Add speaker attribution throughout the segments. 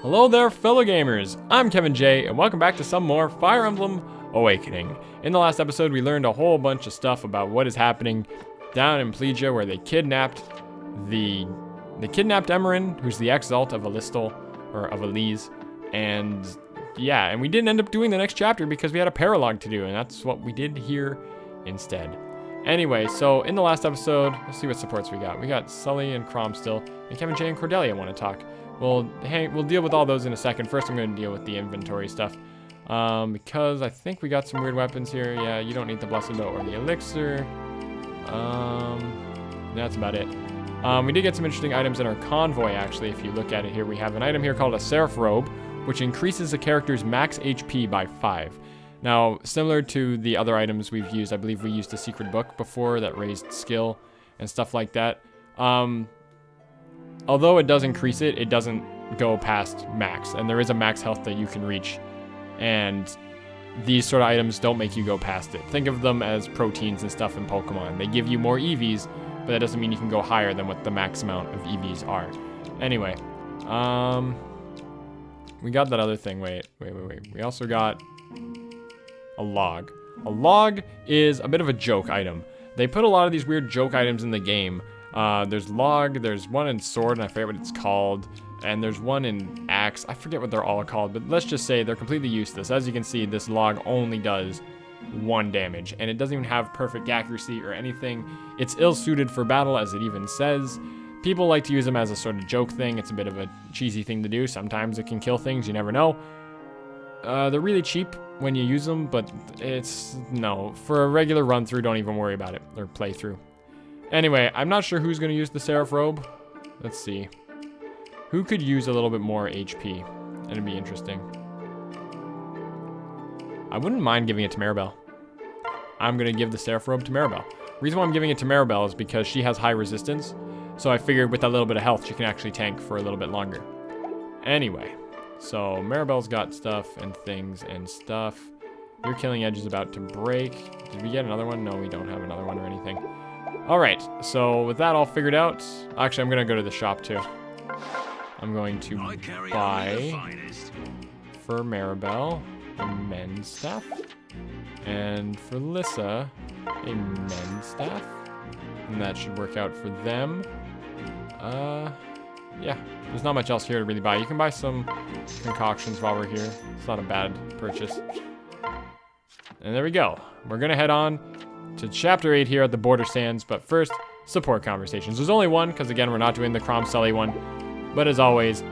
Speaker 1: Hello there, fellow gamers. I'm Kevin J, and welcome back to some more Fire Emblem Awakening. In the last episode, we learned a whole bunch of stuff about what is happening down in Plegia, where they kidnapped Emmeryn, who's the exalt of Alistal, or of Elise, and yeah, and we didn't end up doing the next chapter because we had a paralogue to do, and that's what we did here instead. Anyway, so in the last episode, let's see what supports we got. We got Sully and Crom still, and Kevin J and Cordelia want to talk. We'll deal with all those in a second. First, I'm going to deal with the inventory stuff. Because I think we got some weird weapons here. Yeah, you don't need the Blessed Bow or the Elixir. That's about it. We did get some interesting items in our convoy, actually. If you look at it here, we have an item here called a Seraph Robe, which increases a character's max HP by 5. Now, similar to the other items we've used, I believe we used a secret book before that raised skill and stuff like that. Although it does increase it, it doesn't go past max, and there is a max health that you can reach, and these sort of items don't make you go past it. Think of them as proteins and stuff in Pokemon. They give you more EVs, but that doesn't mean you can go higher than what the max amount of EVs are. Anyway, we got that other thing. Wait. We also got a log. A log is a bit of a joke item. They put a lot of these weird joke items in the game. There's log, there's one in sword, and I forget what it's called, and there's one in axe. I forget what they're all called, but let's just say they're completely useless. As you can see, this log only does 1 damage, and it doesn't even have perfect accuracy or anything. It's ill-suited for battle, as it even says. People like to use them as a sort of joke thing. It's a bit of a cheesy thing to do. Sometimes it can kill things, you never know. They're really cheap when you use them, but no. For a regular run-through, don't even worry about it, or play-through. Anyway, I'm not sure who's going to use the Seraph Robe. Let's see. Who could use a little bit more HP? It'd be interesting. I wouldn't mind giving it to Maribel. I'm going to give the Seraph Robe to Maribel. The reason why I'm giving it to Maribel is because she has high resistance. So I figured with that little bit of health, she can actually tank for a little bit longer. Anyway, so Maribel's got stuff and things and stuff. Your Killing Edge is about to break. Did we get another one? No, we don't have another one or anything. Alright, so with that all figured out, actually I'm going to go to the shop too. I'm going to buy for Maribel a men's staff, and for Lissa a men's staff, and that should work out for them. Yeah, there's not much else here to really buy. You can buy some concoctions while we're here. It's not a bad purchase. And there we go. We're going to head on to Chapter 8 here at the Border Sands, but first, support conversations. There's only one, because again, we're not doing the Crom Sully one, but as always,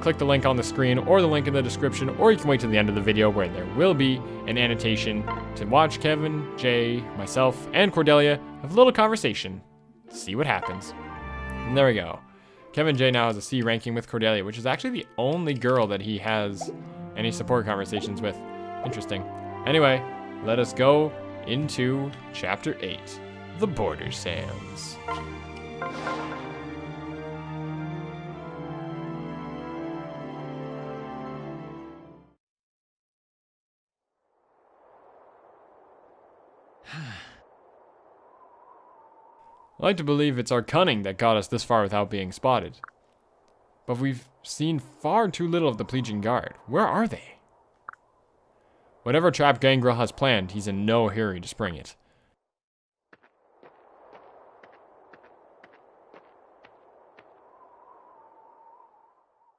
Speaker 1: click the link on the screen or the link in the description, or you can wait to the end of the video where there will be an annotation to watch Kevin, Jay, myself, and Cordelia have a little conversation. See what happens. And there we go. Kevin J now has a C ranking with Cordelia, which is actually the only girl that he has any support conversations with. Interesting. Anyway, let us go into Chapter 8, The Border Sands. I like to believe it's our cunning that got us this far without being spotted. But we've seen far too little of the Plegian Guard. Where are they? Whatever trap Gangrel has planned, he's in no hurry to spring it.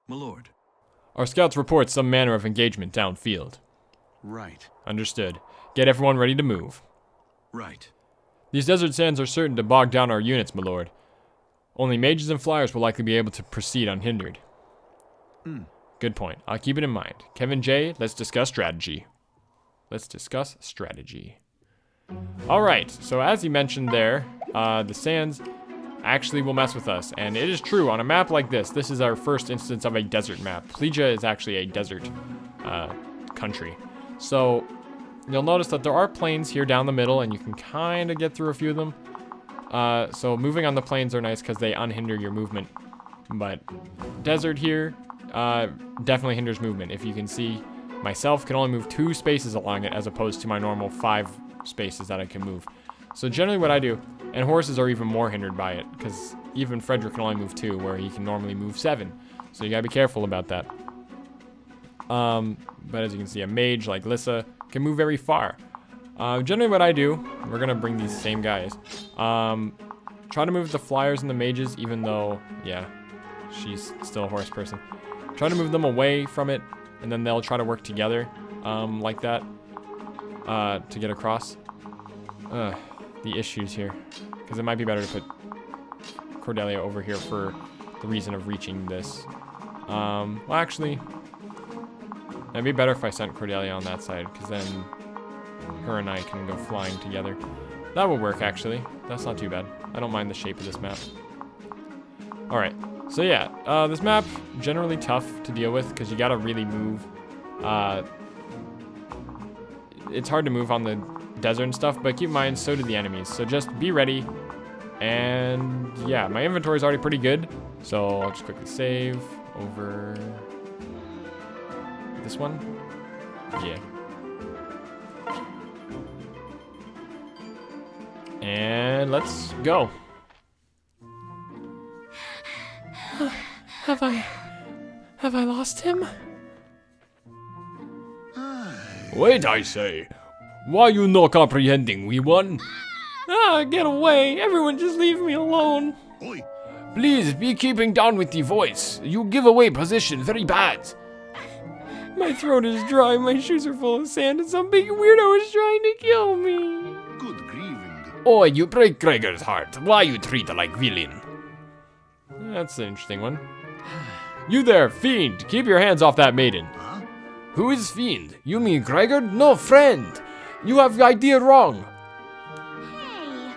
Speaker 2: My lord.
Speaker 1: Our scouts report some manner of engagement downfield.
Speaker 2: Right.
Speaker 1: Understood. Get everyone ready to move.
Speaker 2: Right.
Speaker 1: These desert sands are certain to bog down our units, my lord. Only mages and flyers will likely be able to proceed unhindered. Good point. I'll keep it in mind. Kevin J, let's discuss strategy. Alright, so as he mentioned there, the sands actually will mess with us. And it is true, on a map like this, this is our first instance of a desert map. Plegia is actually a desert country. So you'll notice that there are plains here down the middle, and you can kind of get through a few of them. So moving on the plains are nice because they unhinder your movement. But desert here definitely hinders movement. If you can see, myself can only move 2 spaces along it as opposed to my normal 5 spaces that I can move. So generally what I do, and horses are even more hindered by it, because even Frederick can only move 2, where he can normally move 7. So you gotta be careful about that. But as you can see, a mage like Lissa can move very far. Generally what I do, we're gonna bring these same guys. Try to move the flyers and the mages, even though, yeah, she's still a horse person. Try to move them away from it, and then they'll try to work together, like that, to get across. The issues here, because it might be better to put Cordelia over here for the reason of reaching this. Well, actually, it'd be better if I sent Cordelia on that side, because then her and I can go flying together. That will work, actually. That's not too bad. I don't mind the shape of this map. Alright, so yeah, this map, generally tough to deal with, because you gotta really move. It's hard to move on the desert and stuff, but keep in mind, so do the enemies. So just be ready. And yeah, my inventory is already pretty good, so I'll just quickly save over this one. Yeah. And let's go. Have I lost him?
Speaker 3: Wait, I say. Why you no comprehending, wee one?
Speaker 1: Get away. Everyone just leave me alone.
Speaker 2: Oi.
Speaker 3: Please be keeping down with the voice. You give away position very bad.
Speaker 1: My throat is dry, my shoes are full of sand, and some big weirdo is trying to kill me.
Speaker 2: Good grieving.
Speaker 3: Oh, you break Gregor's heart. Why you treat her like villain?
Speaker 1: That's an interesting one. You there, fiend! Keep your hands off that maiden.
Speaker 2: Huh?
Speaker 3: Who is fiend? You mean Gregor? No, friend. You have the idea wrong.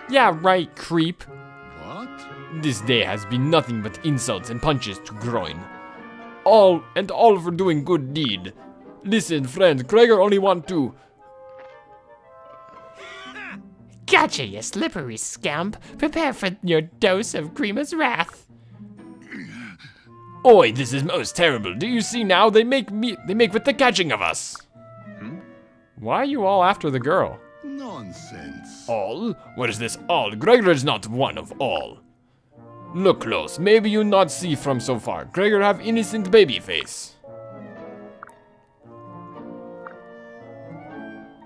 Speaker 1: Yeah, right, creep.
Speaker 2: What?
Speaker 3: This day has been nothing but insults and punches to groin. All for doing good deed. Listen, friend, Gregor only want to...
Speaker 4: Gotcha, you slippery scamp. Prepare for your dose of Grima's wrath.
Speaker 3: Oi, this is most terrible. Do you see now? They make with the catching of us.
Speaker 1: Why are you all after the girl?
Speaker 2: Nonsense.
Speaker 3: All? What is this all? Gregor is not one of all. Look close. Maybe you not see from so far. Gregor have innocent baby face.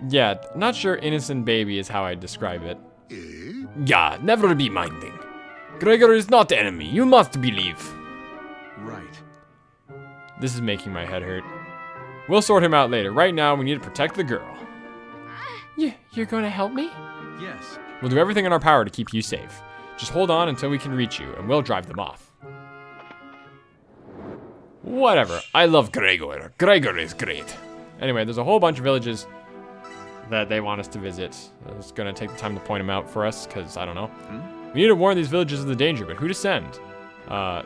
Speaker 1: Yeah, not sure innocent baby is how I describe it.
Speaker 2: Eh?
Speaker 3: Yeah, never be minding. Gregor is not enemy. You must believe.
Speaker 2: Right.
Speaker 1: This is making my head hurt. We'll sort him out later. Right now, we need to protect the girl.
Speaker 4: You're gonna help me?
Speaker 2: Yes.
Speaker 1: We'll do everything in our power to keep you safe. Just hold on until we can reach you, and we'll drive them off.
Speaker 3: Whatever. I love Gregor. Gregor is great.
Speaker 1: Anyway, there's a whole bunch of villages that they want us to visit. I'm just gonna take the time to point them out for us, because I don't know. We need to warn these villages of the danger, but who to send?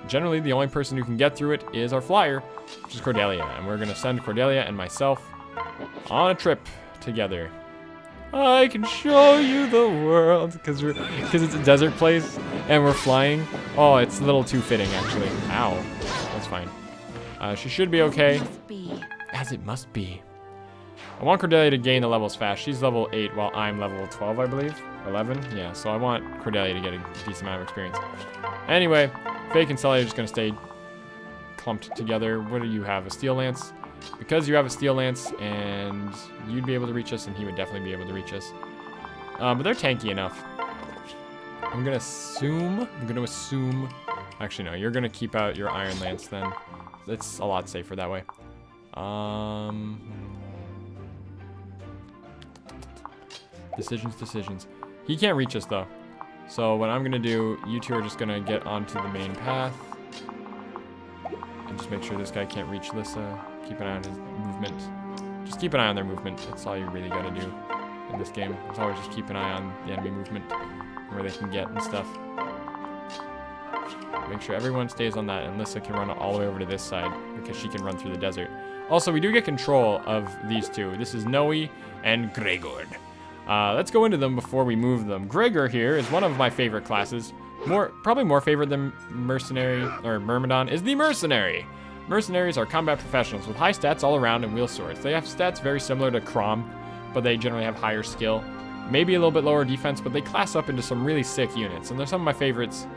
Speaker 1: Generally, the only person who can get through it is our flyer, which is Cordelia, and we're gonna send Cordelia and myself on a trip together. I can show you the world, because it's a desert place and we're flying. Oh, it's a little too fitting, actually. Ow, that's fine. She should be okay, as it must be. I want Cordelia to gain the levels fast. She's level 8 while I'm level 12, I believe. 11? Yeah, so I want Cordelia to get a decent amount of experience. Anyway, Fake and Sully are just going to stay clumped together. What do you have? A steel lance? Because you have a steel lance and you'd be able to reach us and he would definitely be able to reach us. But they're tanky enough. I'm going to assume... Actually, no, you're going to keep out your iron lance then. It's a lot safer that way. Decisions. He can't reach us though. So what I'm gonna do, you two are just gonna get onto the main path. And just make sure this guy can't reach Lissa. Keep an eye on his movement. Just keep an eye on their movement. That's all you really gotta do in this game. It's always just keep an eye on the enemy movement. Where they can get and stuff. Make sure everyone stays on that and Lissa can run all the way over to this side because she can run through the desert. Also, we do get control of these two. This is Nowi and Gregor. Let's go into them before we move them. Gregor here is one of my favorite classes. Probably more favorite than Mercenary, or Myrmidon, is the Mercenary. Mercenaries are combat professionals with high stats all around and wield swords. They have stats very similar to Crom, but they generally have higher skill. Maybe a little bit lower defense, but they class up into some really sick units, and they're some of my favorites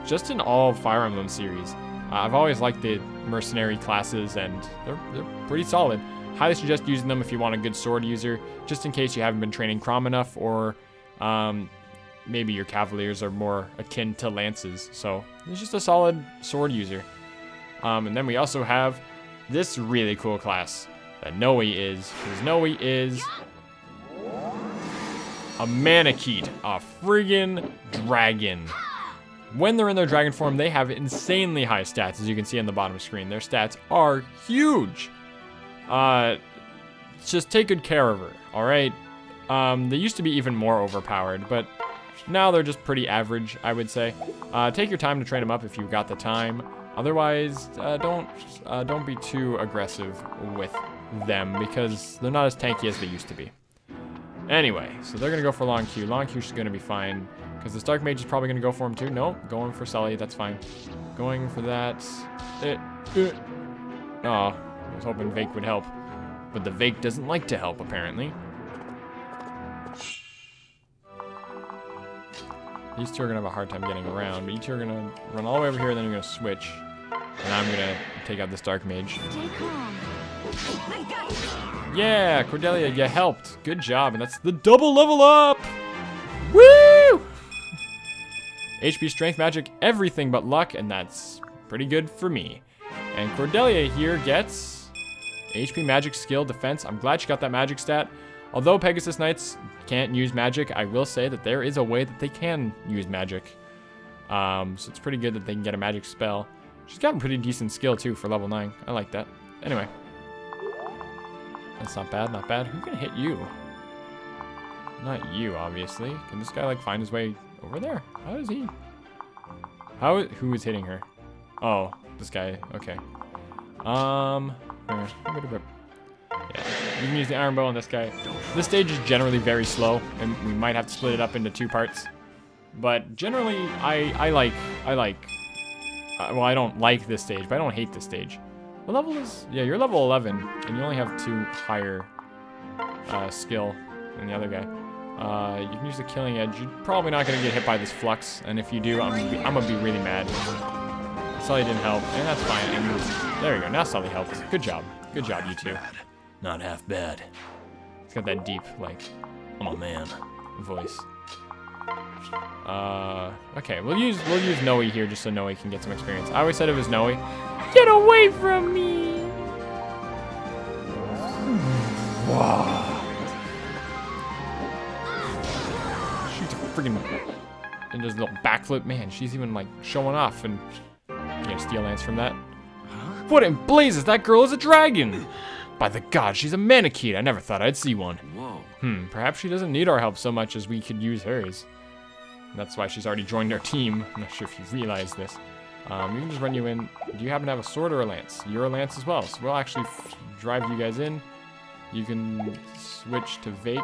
Speaker 1: just in all Fire Emblem series. I've always liked the mercenary classes, and they're pretty solid. Highly suggest using them if you want a good sword user, just in case you haven't been training Crom enough, or maybe your cavaliers are more akin to lances. So it's just a solid sword user. And then we also have this really cool class that Nowi is, because Nowi is a Manakete, a friggin' dragon. When they're in their dragon form, they have insanely high stats, as you can see on the bottom screen. Their stats are huge. Just take good care of her, all right? They used to be even more overpowered, but now they're just pretty average, I would say. Take your time to train them up if you've got the time. Otherwise, don't be too aggressive with them, because they're not as tanky as they used to be. Anyway, so they're gonna go for Long Q. Long Q's gonna be fine, because the Stark Mage is probably gonna go for him too. Nope, going for Sully, that's fine. Going for that. Oh, I was hoping Vake would help, but the Vake doesn't like to help, apparently. These two are gonna have a hard time getting around, but you two are gonna run all the way over here, then you're gonna switch. And I'm gonna take out this Dark Mage. Yeah, Cordelia, you helped. Good job, and that's the double level up! Woo! HP, strength, magic, everything but luck, and that's pretty good for me. And Cordelia here gets HP, magic, skill, defense. I'm glad she got that magic stat. Although Pegasus Knights can't use magic, I will say that there is a way that they can use magic. So it's pretty good that they can get a magic spell. She's got a pretty decent skill too for level 9. I like that. Anyway. That's not bad, not bad. Who can hit you? Not you, obviously. Can this guy like find his way over there? How is he? Who is hitting her? Oh, this guy. Okay. Yeah, you can use the iron bow on this guy. This stage is generally very slow, and we might have to split it up into 2 parts. But generally, I like. Well, I don't like this stage, but I don't hate this stage. What level is? Yeah, you're level 11, and you only have 2 higher skill than the other guy. You can use the Killing Edge. You're probably not gonna get hit by this Flux, and if you do, I'm gonna be really mad. Sully didn't help, and that's fine. And there you go. Now Sully helped. Good job, you two. Not half bad. It's got that deep, like, I'm a man voice. Okay, we'll use Nowi here just so Nowi can get some experience. I always said it was Nowi.
Speaker 4: Get away from me!
Speaker 1: Wow. Shoots a freaking and does a little backflip. Man, she's even like showing off, and you gonna steal Lance from that. What in blazes? That girl is a dragon! By the gods, she's a Manakete. I never thought I'd see one.
Speaker 2: Whoa.
Speaker 1: Perhaps she doesn't need our help so much as we could use hers. That's why she's already joined our team. I'm not sure if you realize this. We can just run you in. Do you happen to have a sword or a lance? You're a lance as well, so we'll actually drive you guys in. You can switch to Vake.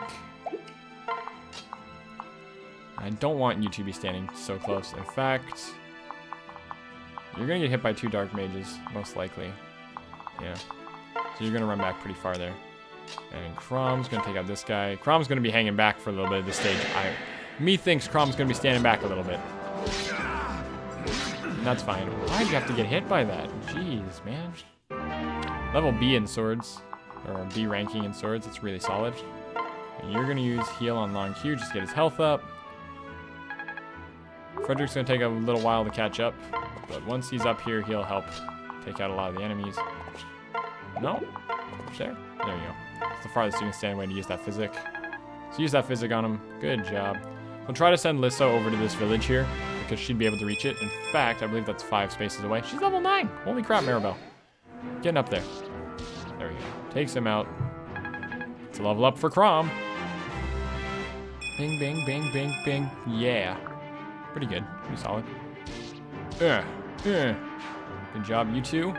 Speaker 1: I don't want you to be standing so close. In fact, you're gonna get hit by 2 dark mages, most likely. Yeah. So you're gonna run back pretty far there. And Crom's gonna take out this guy. Crom's gonna be hanging back for a little bit of this stage. Me thinks Crom's gonna be standing back a little bit. And that's fine. Why'd you have to get hit by that? Jeez, man. Level B in swords, or B ranking in swords, it's really solid. And you're gonna use heal on Long Q, just get his health up. Frederick's gonna take a little while to catch up, but once he's up here, he'll help take out a lot of the enemies. No? There? There you go. It's the farthest you can stand away to use that physic. So use that physic on him. Good job. We'll try to send Lissa over to this village here, because she'd be able to reach it. In fact, I believe that's 5 spaces away. She's level 9! Holy crap, Maribel. Getting up there. There we go. Takes him out. It's a level up for Crom. Bing, bing, bing, bing, bing. Yeah. Pretty good. Pretty solid. Good job, you two.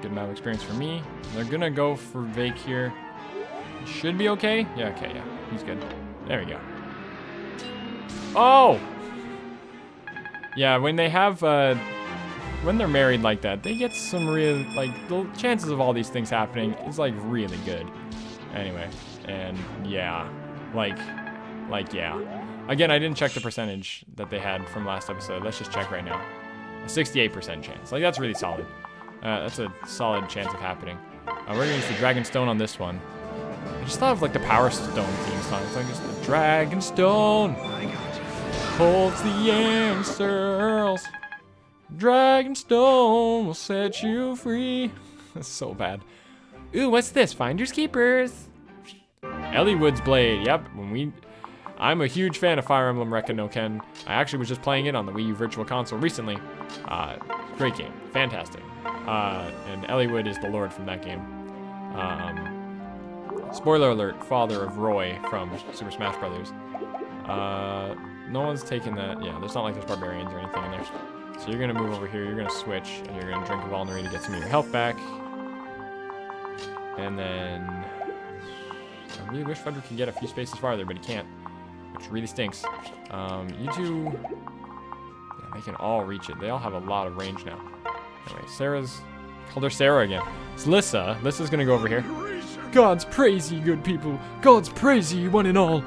Speaker 1: Good amount of experience for me. They're gonna go for Vake here. Should be okay. Yeah, okay, yeah. He's good. There we go. Oh! Yeah, when they have, when they're married like that, they get some real, like, the chances of all these things happening is, like, really good. Anyway, and yeah. Like, yeah. Again, I didn't check the percentage that they had from last episode. Let's just check right now. a 68% chance. Like, that's really solid. That's a solid chance of happening. We're gonna use the Dragon Stone on this one. I just thought of like the Power Stone theme song. It's like just the Dragon Stone holds the answers. Dragon Stone will set you free. That's so bad.
Speaker 3: Ooh, what's this? Finders keepers.
Speaker 1: Eliwood's Blade. Yep. I'm a huge fan of Fire Emblem Rekka no Ken. I actually was just playing it on the Wii U Virtual Console recently. Great game. Fantastic. And Eliwood is the Lord from that game. Spoiler alert, father of Roy from Super Smash Brothers. No one's taken that. Yeah, there's not like there's barbarians or anything in there. So you're gonna move over here, you're gonna switch, and you're gonna drink a Vulnerary to get some of your health back. And then I really wish Frederick could get a few spaces farther, but he can't, which really stinks. You two, yeah, they can all reach it. They all have a lot of range now. Anyway, Sarah's, called her Sarah again. It's Lissa. Lissa's gonna go over here.
Speaker 3: God's praise ye, good people. God's praise ye, one and all.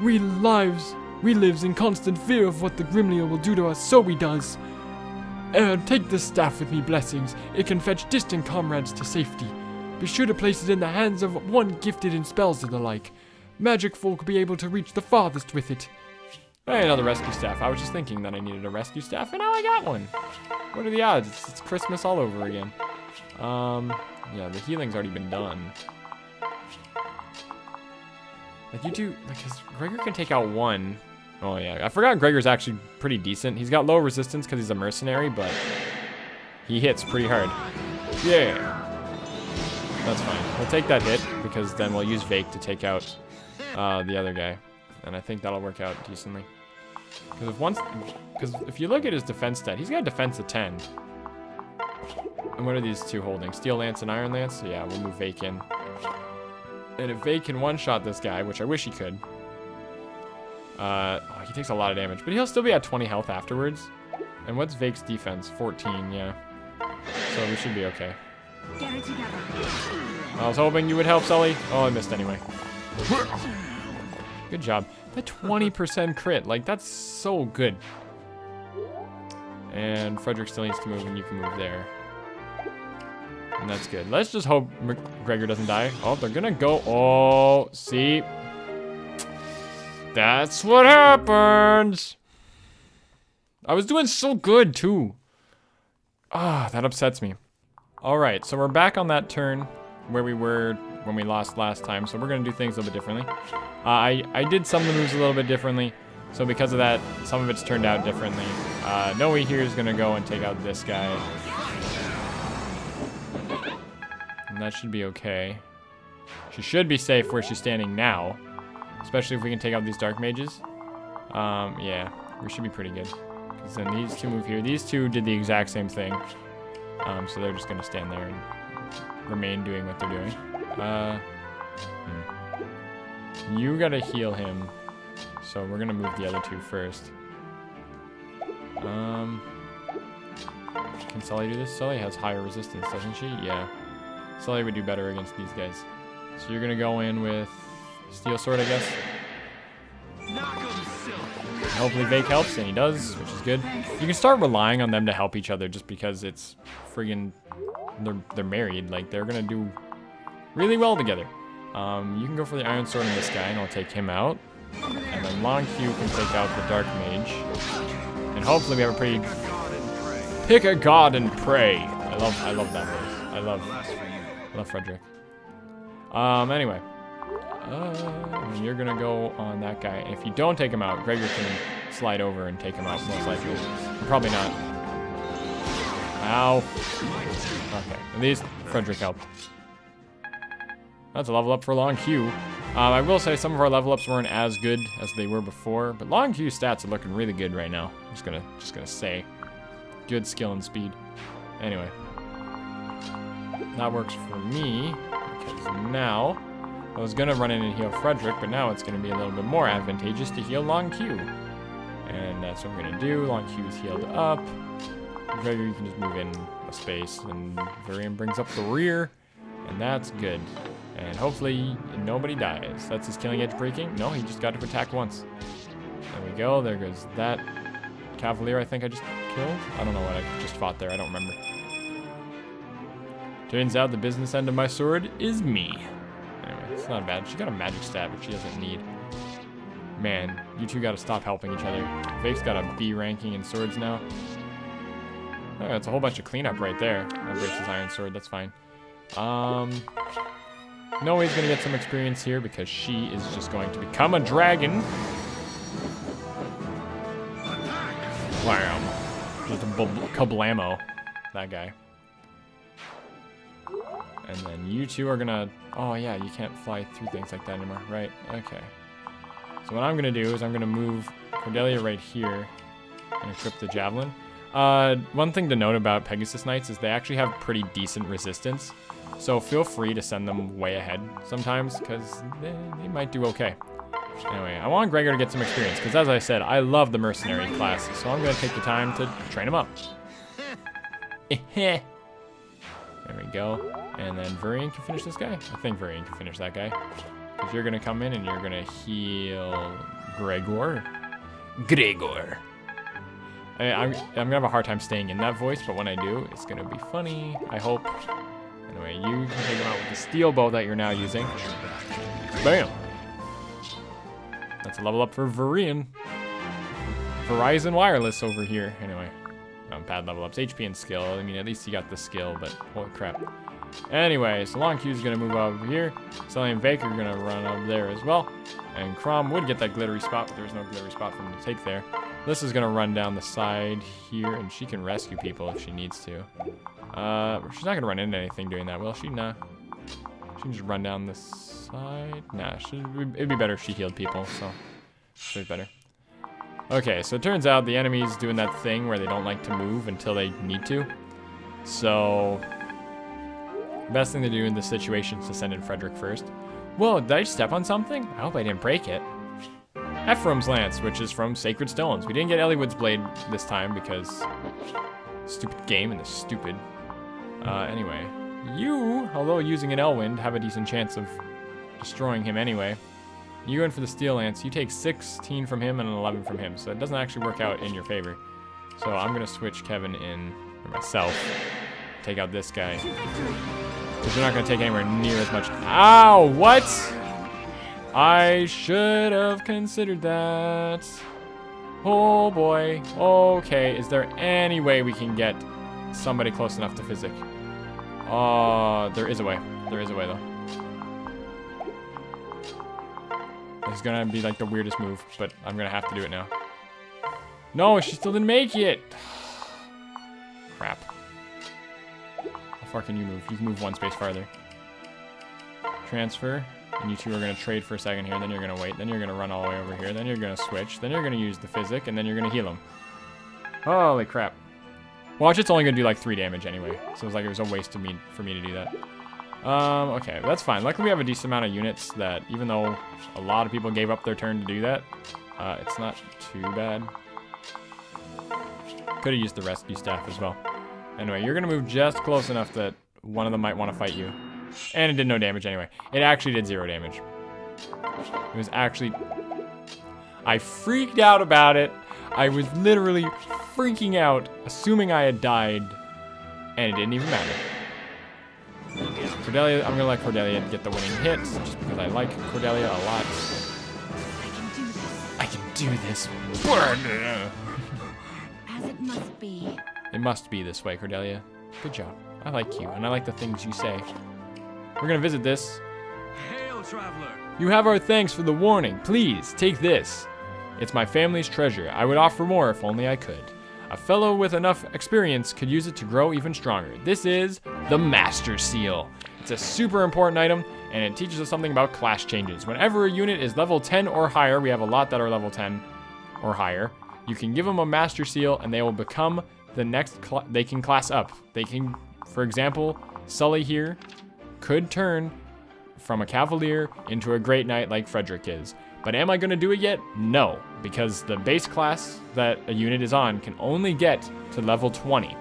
Speaker 3: We lives in constant fear of what the Grimlier will do to us, so we does. Take this staff with me, blessings. It can fetch distant comrades to safety. Be sure to place it in the hands of one gifted in spells and the like. Magic folk will be able to reach the farthest with it.
Speaker 1: Hey, another rescue staff. I was just thinking that I needed a rescue staff, and now I got one. What are the odds? It's Christmas all over again. Yeah, the healing's already been done. Like, you two, because Gregor can take out one. Oh, yeah. I forgot Gregor's actually pretty decent. He's got low resistance because he's a mercenary, but he hits pretty hard. Yeah. That's fine. We'll take that hit, because then we'll use Vake to take out the other guy. And I think that'll work out decently. Because if you look at his defense stat, he's got a defense of 10. And what are these two holding? Steel Lance and Iron Lance? So yeah, we'll move Vake in. And if Vake can one-shot this guy, which I wish he could. He takes a lot of damage, but he'll still be at 20 health afterwards. And what's Vake's defense? 14, yeah. So we should be okay.
Speaker 5: Get it together.
Speaker 1: I was hoping you would help, Sully. Oh, I missed anyway. Good job. The 20% crit, like, that's so good. And Frederick still needs to move, and you can move there. And that's good. Let's just hope Gregor doesn't die. Oh, they're gonna go. Oh, see? That's what happens. I was doing so good, too. Ah, that upsets me. All right, so we're back on that turn where we were when we lost last time. So we're gonna do things a little bit differently. I did some of the moves a little bit differently. So because of that, some of it's turned out differently. Nowi here is gonna go and take out this guy. And that should be okay. She should be safe where she's standing now. Especially if we can take out these dark mages. Yeah, we should be pretty good. Because then these two move here. These two did the exact same thing. So they're just going to stand there and remain doing what they're doing. You got to heal him. So we're going to move the other two first. Can Sully do this? Sully has higher resistance, doesn't she? Yeah. Sully would do better against these guys. So you're going to go in with Steel Sword, I guess. And hopefully Vake helps, and he does, which is good. You can start relying on them to help each other just because it's friggin' they're married. Like, they're gonna do really well together. You can go for the Iron Sword on this guy, and I'll take him out. And then Long Q can take out the Dark Mage. And hopefully we have a pretty... Pick a god and pray. I love that voice. I love Frederick. Anyway. And you're gonna go on that guy. And if you don't take him out, Gregor can slide over and take him out, most likely. Or probably not. Ow. Okay, at least Frederick helped. That's a level up for Long Q. I will say some of our level ups weren't as good as they were before, but Long Q stats are looking really good right now. I'm just gonna say. Good skill and speed. Anyway. That works for me, because now I was gonna run in and heal Frederick, but now it's gonna be a little bit more advantageous to heal Long Q. And that's what we're gonna do. Long Q is healed up. Gregor, you can just move in a space, and Varian brings up the rear, and that's good. And hopefully nobody dies. That's his killing edge breaking. No, he just got to attack once. There we go. There goes that. Cavalier I think I just killed. I don't know what I just fought there. I don't remember. Turns out the business end of my sword is me. Anyway, it's not bad. She got a magic stab, which she doesn't need. Man, you two gotta stop helping each other. Fake's got a B ranking in swords now. Oh, that's a whole bunch of cleanup right there. That breaks his iron sword, that's fine. Nowi's gonna get some experience here because she is just going to become a dragon. Wow. Just a kablamo. That guy. And then you two are gonna... Oh yeah, you can't fly through things like that anymore. Right, okay. So what I'm gonna do is I'm gonna move Cordelia right here and equip the javelin. One thing to note about Pegasus Knights is they actually have pretty decent resistance. So feel free to send them way ahead sometimes, because they might do okay. Anyway, I want Gregor to get some experience, because as I said, I love the mercenary class, so I'm going to take the time to train him up. There we go. And then Varian can finish this guy? I think Varian can finish that guy. Because you're going to come in and you're going to heal Gregor. Gregor. I'm going to have a hard time staying in that voice, but when I do, it's going to be funny, I hope. Anyway, you can take him out with the steel bow that you're now using. Bam! That's a level up for Varian. Verizon Wireless over here. Anyway, bad level ups. HP and skill. I mean, at least you got the skill, but holy crap. Anyway, so Long Q's going to move over here. Sully and Vake are going to run up there as well. And Crom would get that glittery spot, but there's no glittery spot for him to take there. This is going to run down the side here, and she can rescue people if she needs to. She's not going to run into anything doing that, will she? Nah. She can just run down the side. Nah, it'd be better if she healed people, so it's better. Okay, so it turns out the enemy's doing that thing where they don't like to move until they need to. So, the best thing to do in this situation is to send in Frederick first. Whoa, did I step on something? I hope I didn't break it. Ephraim's Lance, which is from Sacred Stones. We didn't get Eliwood's Blade this time because stupid game and the stupid. Anyway, you, although using an Elwind, have a decent chance of destroying him anyway. You go in for the Steel Lance. You take 16 from him and an 11 from him, so it doesn't actually work out in your favor. So I'm going to switch Kevin in for myself. Take out this guy. Because you're not going to take anywhere near as much. Ow! What? I should have considered that. Oh boy. Okay, is there any way we can get somebody close enough to Physic? There is a way. There is a way, though. It's gonna be like the weirdest move, but I'm gonna have to do it now. No, she still didn't make it! Crap. How far can you move? You can move one space farther. Transfer. And you two are gonna trade for a second here, then you're gonna wait, then you're gonna run all the way over here, then you're gonna switch, then you're gonna use the Physic, and then you're gonna heal him. Holy crap. Watch, it's only gonna do like 3 damage anyway, so it's like it was a waste for me to do that. Okay, that's fine. Luckily we have a decent amount of units that, even though a lot of people gave up their turn to do that, it's not too bad. Could have used the rescue staff as well. Anyway, you're gonna move just close enough that one of them might want to fight you. And it did no damage anyway. It actually did 0 damage. It was actually... I freaked out about it. I was literally freaking out, assuming I had died, and it didn't even matter. Cordelia, I'm gonna let Cordelia get the winning hit, just because I like Cordelia a lot. I can do this.
Speaker 5: As it must be.
Speaker 1: It must be this way, Cordelia. Good job. I like you, and I like the things you say. We're gonna visit this.
Speaker 2: Hail, traveler!
Speaker 1: You have our thanks for the warning. Please, take this. It's my family's treasure. I would offer more if only I could. A fellow with enough experience could use it to grow even stronger. This is the Master Seal. It's a super important item, and it teaches us something about class changes. Whenever a unit is level 10 or higher, we have a lot that are level 10 or higher, you can give them a Master Seal, and they will become the next, they can class up. They can, for example, Sully here could turn from a Cavalier into a Great Knight like Frederick is. But am I going to do it yet? No, because the base class that a unit is on can only get to level 20.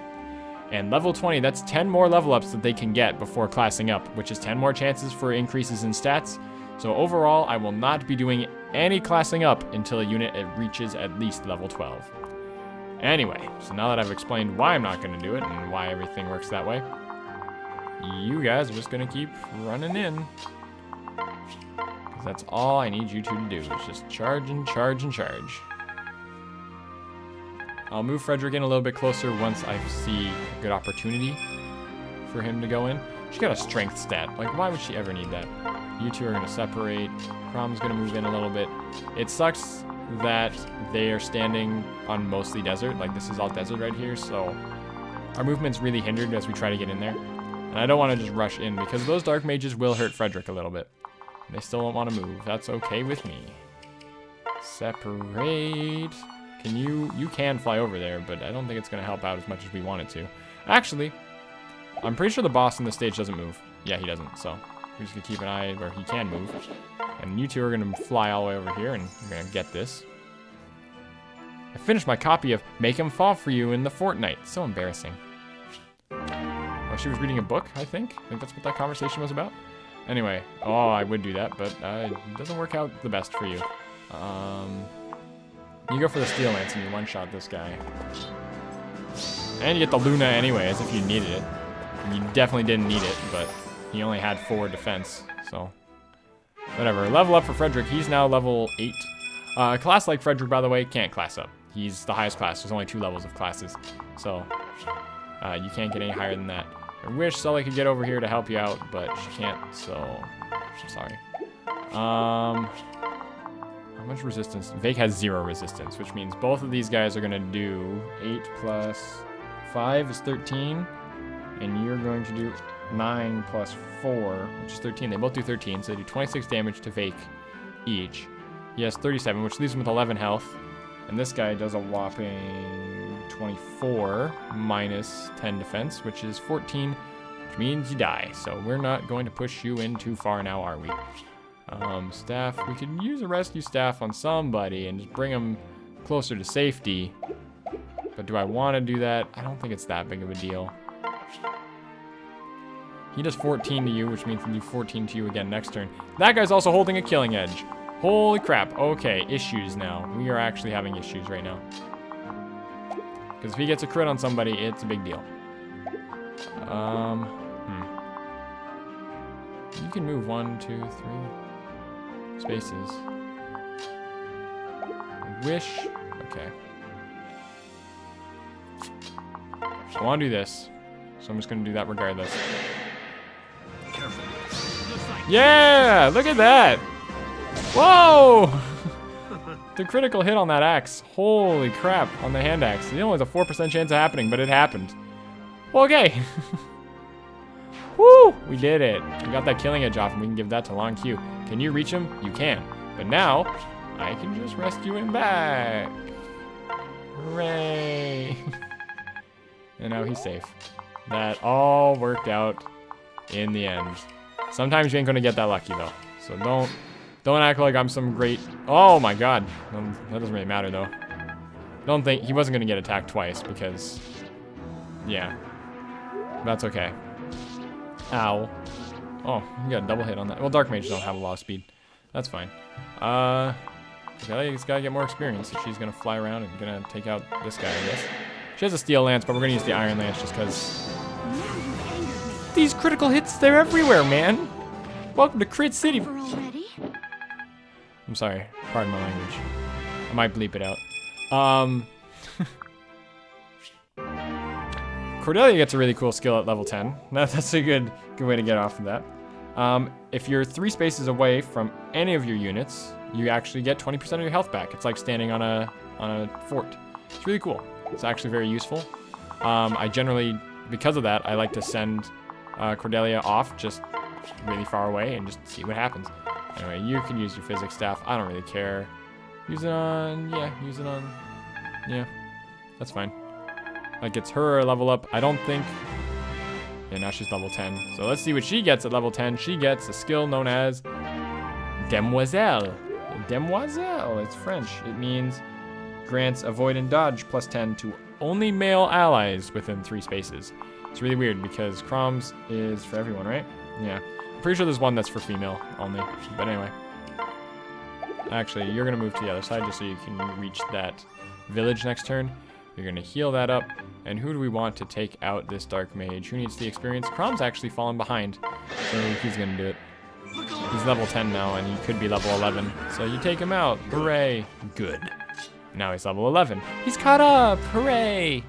Speaker 1: And level 20, that's 10 more level ups that they can get before classing up, which is 10 more chances for increases in stats. So overall, I will not be doing any classing up until a unit reaches at least level 12. Anyway, so now that I've explained why I'm not going to do it and why everything works that way, you guys are just going to keep running in. Because that's all I need you two to do, is just charge and charge and charge. I'll move Frederick in a little bit closer once I see a good opportunity for him to go in. She got a strength stat. Like, why would she ever need that? You two are going to separate. Crom's going to move in a little bit. It sucks that they are standing on mostly desert. Like, this is all desert right here, so our movement's really hindered as we try to get in there. And I don't want to just rush in because those dark mages will hurt Frederick a little bit. They still don't want to move. That's okay with me. Separate. Can you can fly over there, but I don't think it's going to help out as much as we want it to. Actually, I'm pretty sure the boss in the stage doesn't move. Yeah, he doesn't, so we're just going to keep an eye where he can move. And you two are going to fly all the way over here, and you're going to get this. I finished my copy of Make 'Em Fall For You in the Fortnite. So embarrassing. Oh, she was reading a book, I think. I think that's what that conversation was about. Anyway, oh, I would do that, but it doesn't work out the best for you. You go for the Steel Lance and you one-shot this guy. And you get the Luna anyway, as if you needed it. And you definitely didn't need it, but he only had 4 defense, so... Whatever. Level up for Frederick. He's now level 8. A class like Frederick, by the way, can't class up. He's the highest class. There's only 2 levels of classes, so you can't get any higher than that. I wish Sully could get over here to help you out, but she can't, so I'm sorry. How much resistance? Vake has 0 resistance, which means both of these guys are going to do 8 plus 5 is 13, and you're going to do 9 plus 4, which is 13. They both do 13, so they do 26 damage to Vake each. He has 37, which leaves him with 11 health, and this guy does a whopping 24 minus 10 defense, which is 14, which means you die. So we're not going to push you in too far now, are we? Staff, we could use a rescue staff on somebody and just bring them closer to safety. But do I want to do that? I don't think it's that big of a deal. He does 14 to you, which means he'll do 14 to you again next turn. That guy's also holding a killing edge. Holy crap. Okay, issues now. We are actually having issues right now. Because if he gets a crit on somebody, it's a big deal. You can move 1, 2, 3 spaces. Wish. Okay. I want to do this, so I'm just going to do that regardless. Yeah! Look at that! Whoa! The critical hit on that axe. Holy crap, on the hand axe. It only has a 4% chance of happening, but it happened. Well, okay. Woo! We did it. We got that killing edge off, and we can give that to Long Q. Can you reach him? You can. But now, I can just rescue him back. Hooray! And now he's safe. That all worked out in the end. Sometimes you ain't gonna get that lucky, though. So don't act like I'm some great... Oh, my God. That doesn't really matter, though. Don't think... He wasn't gonna get attacked twice, because... Yeah. That's okay. Ow. Oh, you got a double hit on that. Well, Dark Mages don't have a lot of speed. That's fine. She's gotta get more experience if she's gonna fly around and gonna take out this guy, I guess. She has a Steel Lance, but we're gonna use the Iron Lance just because... These critical hits, they're everywhere, man! Welcome to Crit City!
Speaker 5: Over already?
Speaker 1: I'm sorry. Pardon my language. I might bleep it out. Cordelia gets a really cool skill at level 10. That's a good way to get off of that. If you're 3 spaces away from any of your units, you actually get 20% of your health back. It's like standing on a fort. It's really cool. It's actually very useful. I generally, because of that, I like to send Cordelia off just really far away and just see what happens. Anyway, you can use your physics staff. I don't really care. Use it on, yeah, that's fine. That gets her a level up. I don't think, yeah, now she's level 10. So let's see what she gets at level 10. She gets a skill known as Demoiselle. Demoiselle, it's French. It means grants avoid and dodge plus 10 to only male allies within 3 spaces. It's really weird because Crom's is for everyone, right? Yeah. I'm pretty sure there's one that's for female only. But anyway. Actually, you're going to move to the other side just so you can reach that village next turn. You're gonna heal that up. And who do we want to take out this dark mage? Who needs the experience? Crom's actually fallen behind, so he's gonna do it. He's level 10 now, and he could be level 11. So you take him out. Hooray. Good. Now he's level 11. He's caught up. Hooray.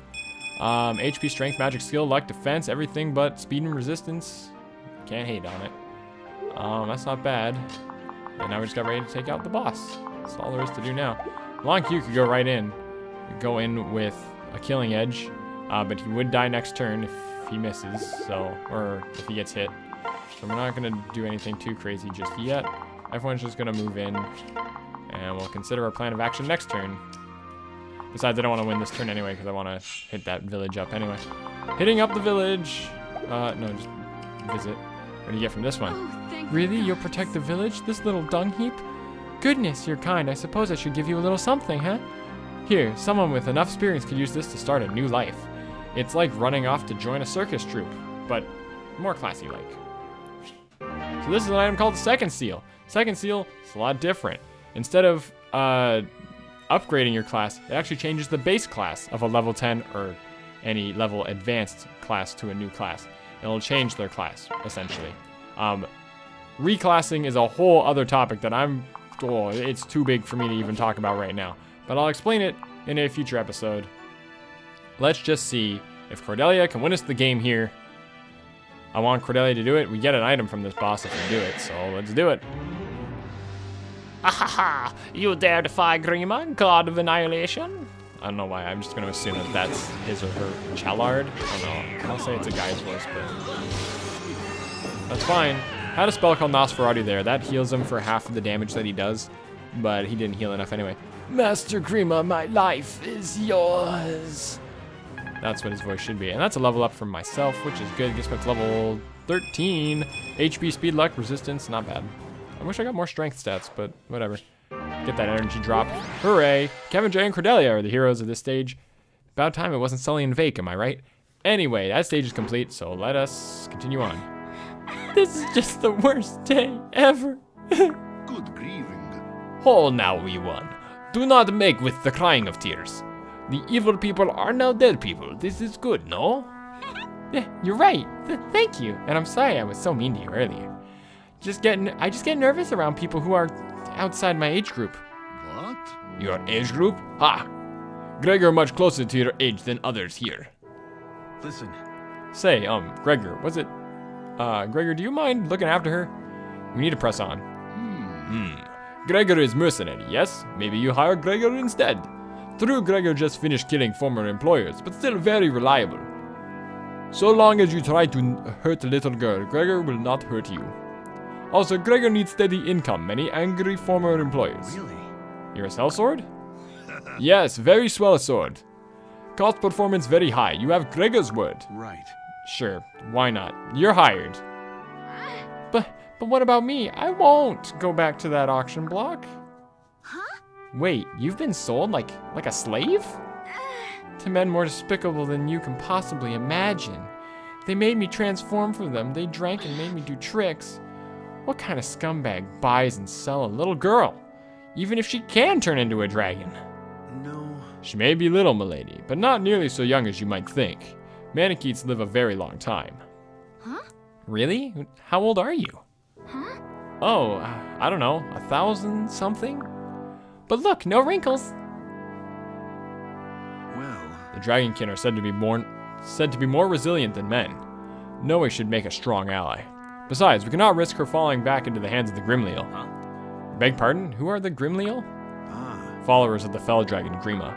Speaker 1: HP, strength, magic, skill, luck, defense, everything but speed and resistance. Can't hate on it. That's not bad. And now we just got ready to take out the boss. That's all there is to do now. Long Q could go right in. Go in with a killing edge, but he would die next turn if he misses, so, or if he gets hit. So we're not gonna do anything too crazy just yet. Everyone's just gonna move in, and we'll consider our plan of action next turn. Besides, I don't want to win this turn anyway, because I want to hit that village up anyway. Hitting up the village. No, just visit. What do you get from this one?
Speaker 5: Oh, thank
Speaker 3: Really?
Speaker 5: you.
Speaker 3: You'll protect the village? This little dung heap? Goodness, you're kind. I suppose I should give you a little something, huh? Here, someone with enough experience could use this to start a new life. It's like running off to join a circus troupe, but more classy-like. So this is an item called the Second Seal. Second Seal is a lot different. Instead of upgrading your class, it actually changes the base class of a level 10 or any level advanced class to a new class. It'll change their class, essentially. Reclassing is a whole other topic that it's too big for me to even talk about right now. But I'll explain it in a future episode. Let's just see if Cordelia can win us the game here. I want Cordelia to do it. We get an item from this boss if we do it, so let's do it.
Speaker 4: Ahaha! You dare defy Grima, god of annihilation?
Speaker 1: I don't know why. I'm just going to assume that that's his or her Challard. I don't know. I'll say it's a guy's voice, but that's fine. Had a spell called Nosferatu there. That heals him for half of the damage that he does, but he didn't heal enough anyway.
Speaker 3: Master Grima, my life is yours.
Speaker 1: That's what his voice should be. And that's a level up from myself, which is good. Gets me up to level 13. HP, speed, luck, resistance. Not bad. I wish I got more strength stats, but whatever. Get that energy drop. Hooray! Kevin, Jay, and Cordelia are the heroes of this stage. About time it wasn't Sully and Vake, am I right? Anyway, that stage is complete, so let us continue on.
Speaker 3: This is just the worst day ever.
Speaker 2: Good grieving.
Speaker 6: Oh, now we won. Do not make with the crying of tears. The evil people are now dead people. This is good, no?
Speaker 3: Yeah, you're right. Thank you. And I'm sorry I was so mean to you earlier. I just get nervous around people who are outside my age group.
Speaker 2: What?
Speaker 6: Your age group? Ha! Gregor much closer to your age than others here.
Speaker 2: Listen,
Speaker 1: Say, Gregor, was it? Gregor, do you mind looking after her? We need to press on.
Speaker 6: Gregor is mercenary, yes? Maybe you hire Gregor instead. True, Gregor just finished killing former employers, but still very reliable. So long as you try to hurt a little girl, Gregor will not hurt you. Also, Gregor needs steady income, many angry former employers.
Speaker 2: really?
Speaker 1: You're a sellsword?
Speaker 6: Yes, very swell sword. Cost performance very high. You have Gregor's word.
Speaker 2: Right.
Speaker 1: Sure, why not? You're hired.
Speaker 3: But what about me? I won't go back to that auction block.
Speaker 5: Huh?
Speaker 1: Wait, you've been sold like a slave?
Speaker 3: To men more despicable than you can possibly imagine. They made me transform for them. They drank and made me do tricks. What kind of scumbag buys and sells a little girl? Even if she can turn into a dragon.
Speaker 2: No.
Speaker 1: She may be little, milady, but not nearly so young as you might think. Manicheets live a very long time.
Speaker 5: Huh?
Speaker 1: Really? How old are you?
Speaker 5: Huh?
Speaker 1: Oh, I don't know, 1,000 something?
Speaker 3: But look, no wrinkles.
Speaker 2: Well,
Speaker 1: The dragonkin are said to be more resilient than men. Nowi should make a strong ally. Besides, we cannot risk her falling back into the hands of the Grimleal.
Speaker 2: Huh?
Speaker 1: Beg pardon? Who are the Grimleal?
Speaker 2: ah,
Speaker 1: Followers of the fell dragon Grima.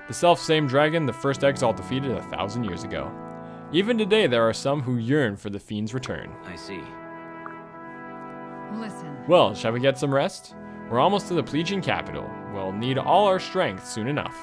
Speaker 1: The self-same dragon the first exile defeated 1,000 years ago. Even today, there are some who yearn for the fiend's return.
Speaker 2: I see.
Speaker 5: Listen.
Speaker 1: Well, shall we get some rest? We're almost to the Plegian capital. We'll need all our strength soon enough.